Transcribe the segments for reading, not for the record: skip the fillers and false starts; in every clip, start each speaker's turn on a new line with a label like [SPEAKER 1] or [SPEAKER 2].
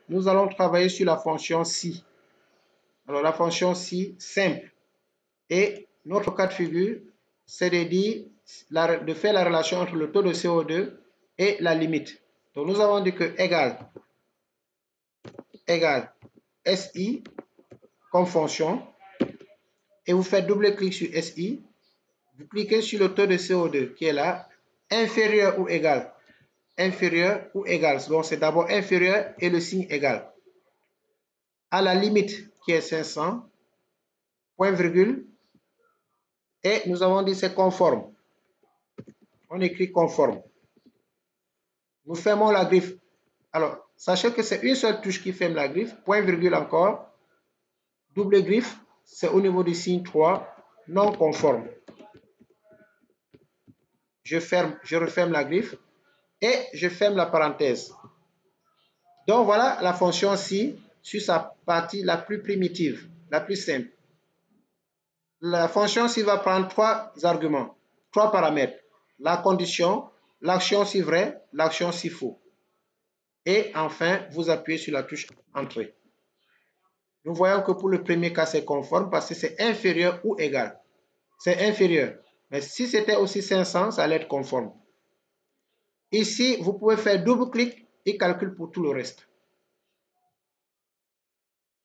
[SPEAKER 1] nous allons travailler sur la fonction si. Alors, la fonction si simple. Et notre cas de figure, c'est de dire, de faire la relation entre le taux de CO2 et la limite. Donc, nous avons dit que égale SI comme fonction. Et vous faites double-clic sur SI. Vous cliquez sur le taux de CO2 qui est là, inférieur ou égal. Inférieur ou égal. Donc, c'est d'abord inférieur et le signe égal. À la limite qui est 500, point virgule. Et nous avons dit c'est conforme. On écrit conforme. Nous fermons la griffe. Alors, sachez que c'est une seule touche qui ferme la griffe. Point virgule encore. Double griffe, c'est au niveau du signe 3, non conforme. Je referme la griffe et je ferme la parenthèse. Donc, voilà la fonction si sur sa partie la plus primitive, la plus simple. La fonction si va prendre trois arguments, trois paramètres. La condition, l'action si vrai, l'action si faux. Et enfin, vous appuyez sur la touche Entrée. Nous voyons que pour le premier cas, c'est conforme parce que c'est inférieur ou égal. C'est inférieur. Mais si c'était aussi 500, ça allait être conforme. Ici, vous pouvez faire double-clic et calcule pour tout le reste.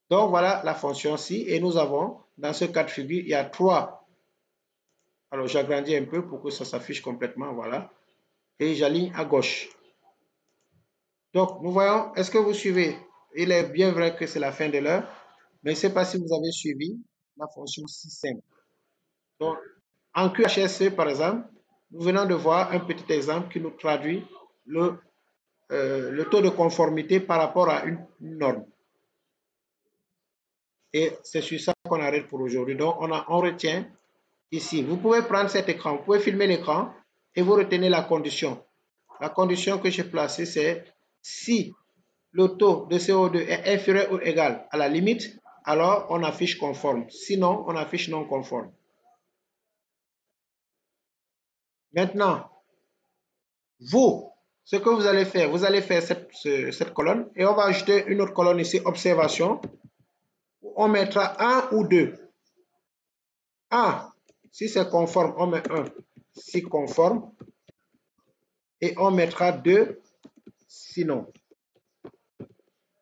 [SPEAKER 1] Donc, voilà la fonction si. Et nous avons, dans ce cas de figure, il y a trois. Alors, j'agrandis un peu pour que ça s'affiche complètement. Voilà. Et j'aligne à gauche. Donc, nous voyons, est-ce que vous suivez? Il est bien vrai que c'est la fin de l'heure, mais je ne sais pas si vous avez suivi la fonction si simple. Donc, en QHSE, par exemple, nous venons de voir un petit exemple qui nous traduit le taux de conformité par rapport à une norme. Et c'est sur ça qu'on arrête pour aujourd'hui. Donc, on retient ici. Vous pouvez prendre cet écran, vous pouvez filmer l'écran et vous retenez la condition. La condition que j'ai placée, c'est si le taux de CO2 est inférieur ou égal à la limite, alors on affiche conforme. Sinon, on affiche non conforme. Maintenant, ce que vous allez faire cette colonne et on va ajouter une autre colonne ici, observation. On mettra 1 ou 2. 1, si c'est conforme, on met 1 si conforme. Et on mettra 2 sinon.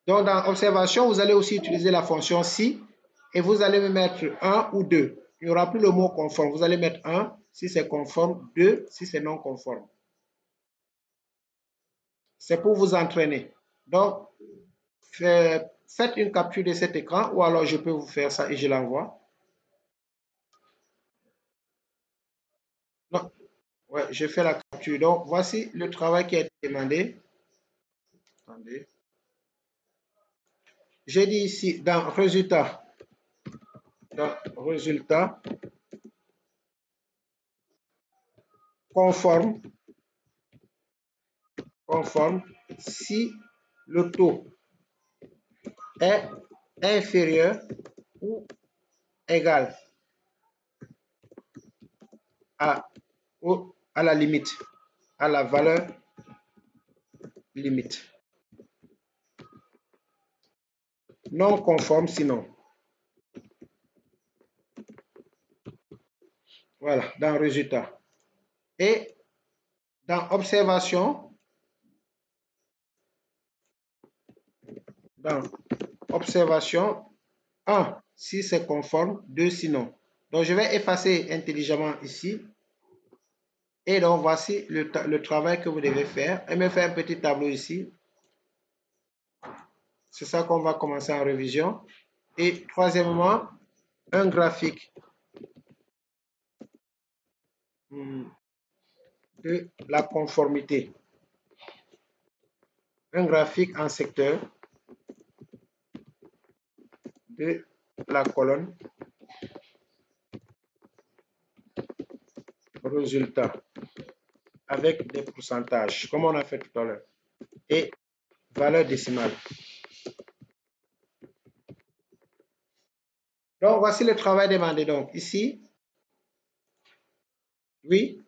[SPEAKER 1] Donc, dans observation, vous allez aussi utiliser la fonction si et vous allez mettre 1 ou 2. Il n'y aura plus le mot conforme. Vous allez mettre 1 si c'est conforme, 2 si c'est non conforme. C'est pour vous entraîner. Donc, faites une capture de cet écran ou alors je peux vous faire ça et je l'envoie. Non, ouais, je fais la capture. Donc, voici le travail qui a été demandé. Attendez. J'ai dit ici dans résultat, conforme si le taux est inférieur ou égal à la limite, à la valeur limite. Non conforme sinon. Voilà, dans résultat. Et dans observation, 1 si c'est conforme, 2 sinon. Donc je vais effacer intelligemment ici. Et donc voici le travail que vous devez faire. Et me faire un petit tableau ici. C'est ça qu'on va commencer en révision. Et troisièmement, un graphique de la conformité. Un graphique en secteur de la colonne résultat avec des pourcentages, comme on a fait tout à l'heure, et valeur décimale. Donc, voici le travail demandé. Donc, ici, oui.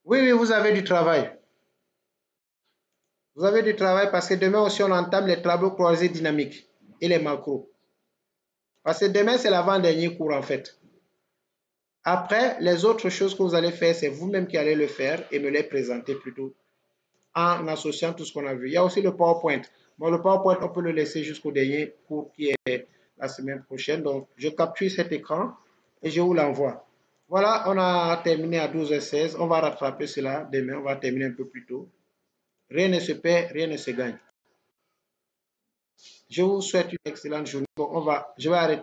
[SPEAKER 1] Oui, oui, vous avez du travail. Vous avez du travail parce que demain aussi, on entame les tableaux croisés dynamiques et les macros. Parce que demain, c'est l'avant-dernier cours en fait. Après, les autres choses que vous allez faire, c'est vous-même qui allez le faire et me les présenter plutôt en associant tout ce qu'on a vu. Il y a aussi le PowerPoint. Bon, le PowerPoint, on peut le laisser jusqu'au dernier cours qui est la semaine prochaine. Donc, je capture cet écran et je vous l'envoie. Voilà, on a terminé à 12h16. On va rattraper cela demain. On va terminer un peu plus tôt. Rien ne se perd, rien ne se gagne. Je vous souhaite une excellente journée. Bon, je vais arrêter.